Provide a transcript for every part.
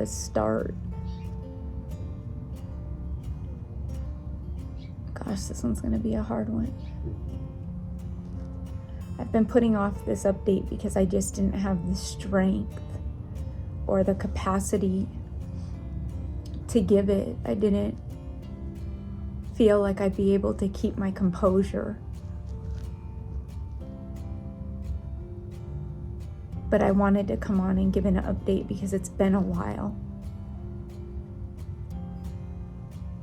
start? Gosh, this one's gonna be a hard one. I've been putting off this update because I just didn't have the strength or the capacity to give it. I didn't feel like I'd be able to keep my composure. But I wanted to come on and give an update because it's been a while.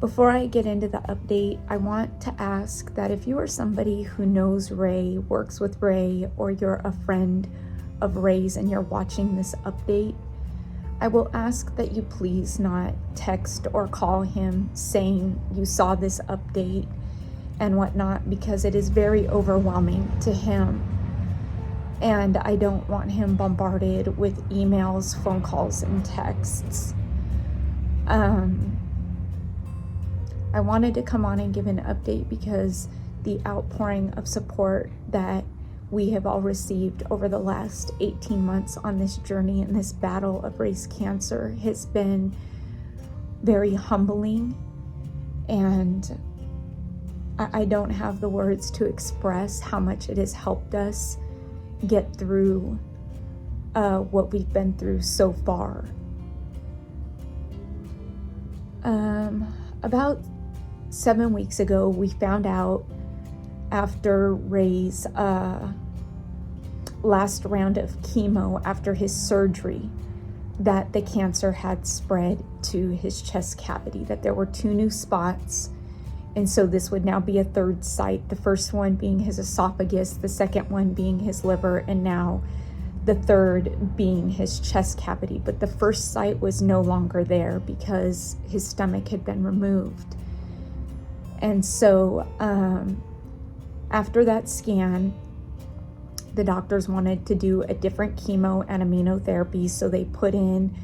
Before I get into the update, I want to ask that if you are somebody who knows Ray, works with Ray, or you're a friend of Ray's and you're watching this update, I will ask that you please not text or call him saying you saw this update and whatnot, because it is very overwhelming to him. And I don't want him bombarded with emails, phone calls, and texts. I wanted to come on and give an update because the outpouring of support that we have all received over the last 18 months on this journey and this battle of race cancer has been very humbling, and I don't have the words to express how much it has helped us get through what we've been through so far. About 7 weeks ago, we found out after Ray's last round of chemo after his surgery that the cancer had spread to his chest cavity, that there were 2 new spots. And so this would now be a 3rd site, the first one being his esophagus, the second one being his liver, and now the 3rd being his chest cavity. But the first site was no longer there because his stomach had been removed. And so after that scan, the doctors wanted to do a different chemo and immunotherapy, so they put in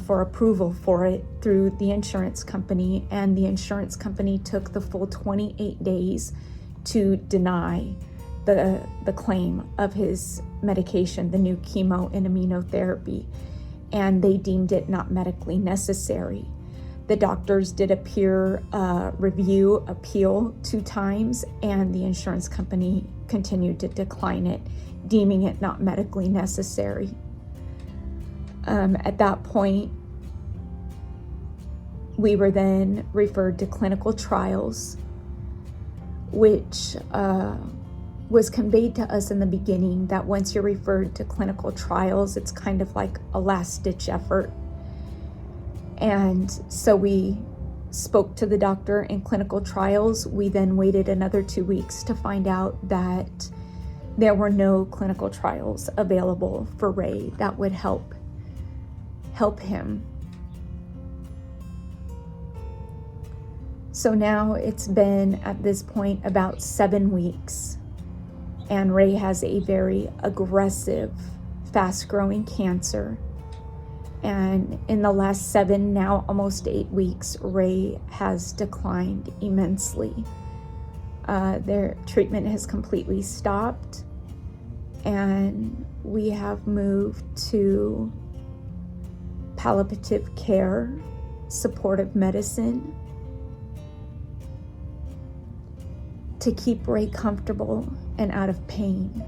for approval for it through the insurance company, and the insurance company took the full 28 days to deny the claim of his medication, the new chemo and immunotherapy, and they deemed it not medically necessary. The doctors did a peer review appeal 2 times, and the insurance company continued to decline it, deeming it not medically necessary. At that point, we were then referred to clinical trials, which was conveyed to us in the beginning that once you're referred to clinical trials, it's kind of like a last-ditch effort. And so we spoke to the doctor in clinical trials. We then waited another 2 weeks to find out that there were no clinical trials available for Ray that would help him. So now it's been at this point about 7 weeks, and Ray has a very aggressive, fast-growing cancer. And in the last 7, now almost 8 weeks, Ray has declined immensely. Their treatment has completely stopped, and we have moved to palliative care, supportive medicine, to keep Ray comfortable and out of pain.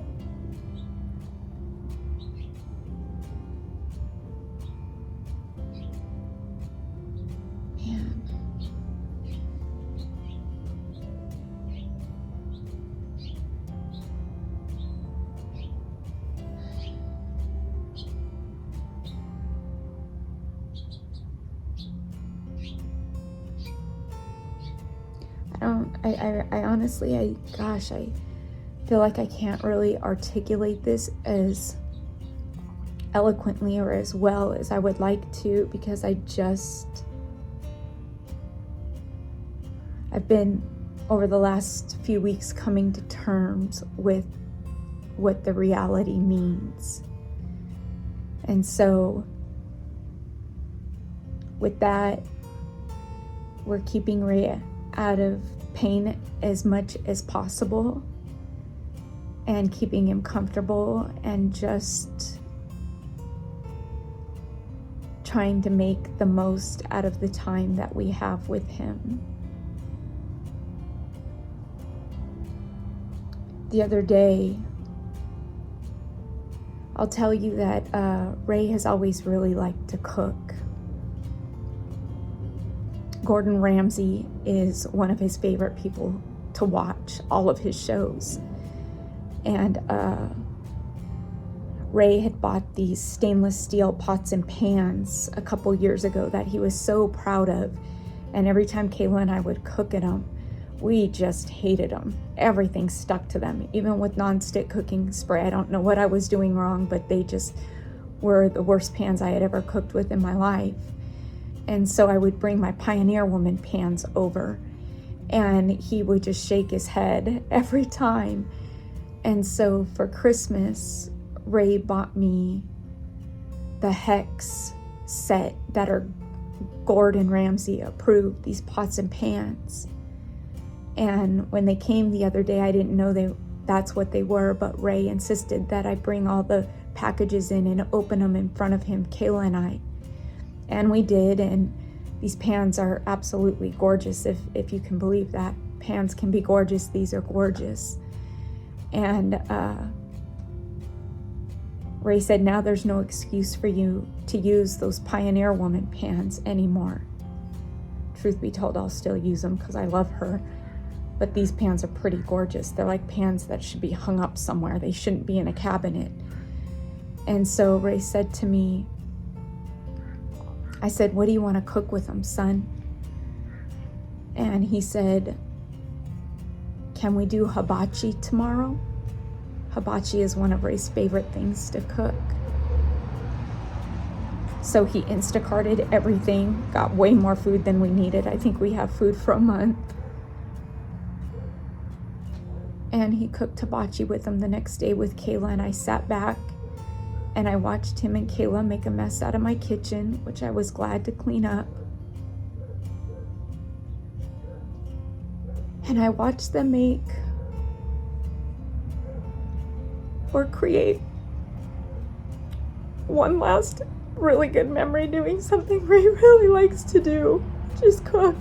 I honestly, I feel like I can't really articulate this as eloquently or as well as I would like to, because I've been over the last few weeks coming to terms with what the reality means. And so with that, we're keeping Ray out of pain as much as possible and keeping him comfortable and just trying to make the most out of the time that we have with him. The other day, I'll tell you that Ray has always really liked to cook. Gordon Ramsay is one of his favorite people to watch, all of his shows. And Ray had bought these stainless steel pots and pans a couple years ago that he was so proud of. And every time Kayla and I would cook in them, we just hated them. Everything stuck to them, even with nonstick cooking spray. I don't know what I was doing wrong, but they just were the worst pans I had ever cooked with in my life. And so I would bring my Pioneer Woman pans over, and he would just shake his head every time. And so for Christmas, Ray bought me the Hex set that are Gordon Ramsay approved, these pots and pans. And when they came the other day, I didn't know that's what they were, but Ray insisted that I bring all the packages in and open them in front of him, Kayla and I. And we did, and these pans are absolutely gorgeous, if you can believe that. Pans can be gorgeous, these are gorgeous. And Ray said, now there's no excuse for you to use those Pioneer Woman pans anymore. Truth be told, I'll still use them because I love her. But these pans are pretty gorgeous. They're like pans that should be hung up somewhere. They shouldn't be in a cabinet. And so Ray said to me, I said, what do you want to cook with them, son? And he said, can we do hibachi tomorrow? Hibachi is one of Ray's favorite things to cook. So he Instacarted everything, got way more food than we needed. I think we have food for a month. And he cooked hibachi with them the next day with Kayla, and I sat back and I watched him and Kayla make a mess out of my kitchen, which I was glad to clean up. And I watched them make or create one last really good memory doing something Ray really likes to do, just cook.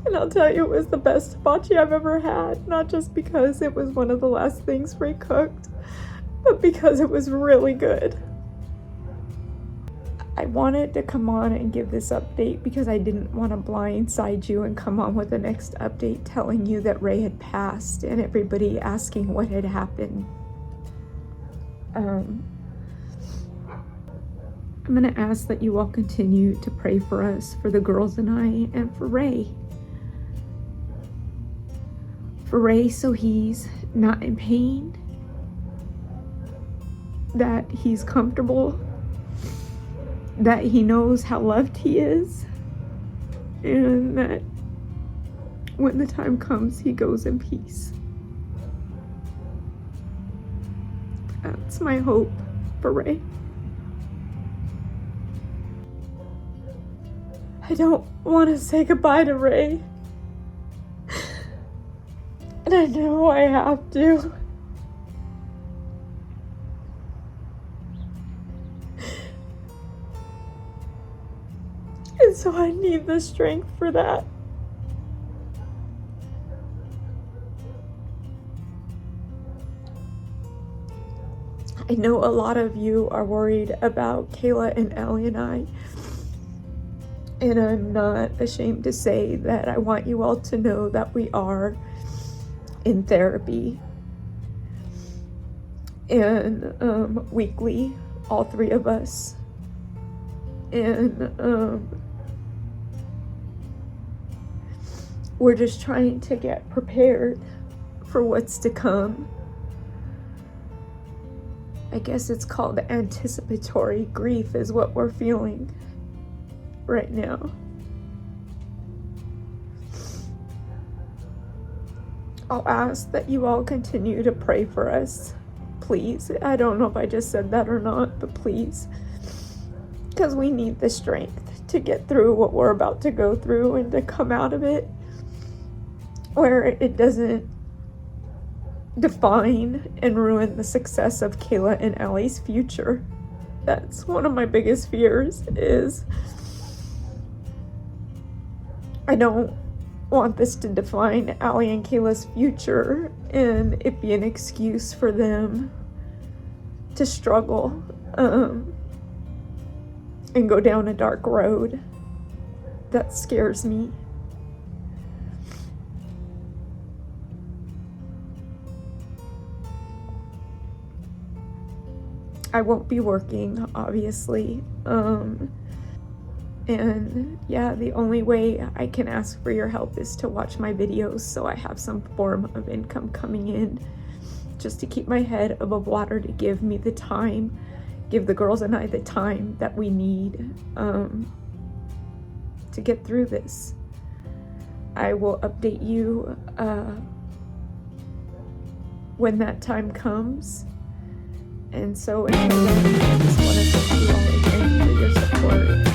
And I'll tell you, it was the best hibachi I've ever had, not just because it was one of the last things Ray cooked, but because it was really good. I wanted to come on and give this update because I didn't want to blindside you and come on with the next update telling you that Ray had passed and everybody asking what had happened. I'm going to ask that you all continue to pray for us, for the girls and I, and for Ray. For Ray, so he's not in pain, that he's comfortable, that he knows how loved he is, and that when the time comes, he goes in peace. That's my hope for Ray. I don't want to say goodbye to Ray. And I know I have to. And so I need the strength for that. I know a lot of you are worried about Kayla and Allie and I. And I'm not ashamed to say that I want you all to know that we are in therapy. And weekly, all three of us. And we're just trying to get prepared for what's to come. I guess it's called anticipatory grief is what we're feeling right now. I'll ask that you all continue to pray for us, please. I don't know if I just said that or not, but please. Because we need the strength to get through what we're about to go through and to come out of it where it doesn't define and ruin the success of Kayla and Allie's future. That's one of my biggest fears, is I don't want this to define Allie and Kayla's future and it be an excuse for them to struggle and go down a dark road. That scares me. I won't be working, obviously. And yeah, the only way I can ask for your help is to watch my videos so I have some form of income coming in, just to keep my head above water, to give me the time, give the girls and I the time that we need to get through this. I will update you when that time comes. And so until then, I just want to thank you all again for your support.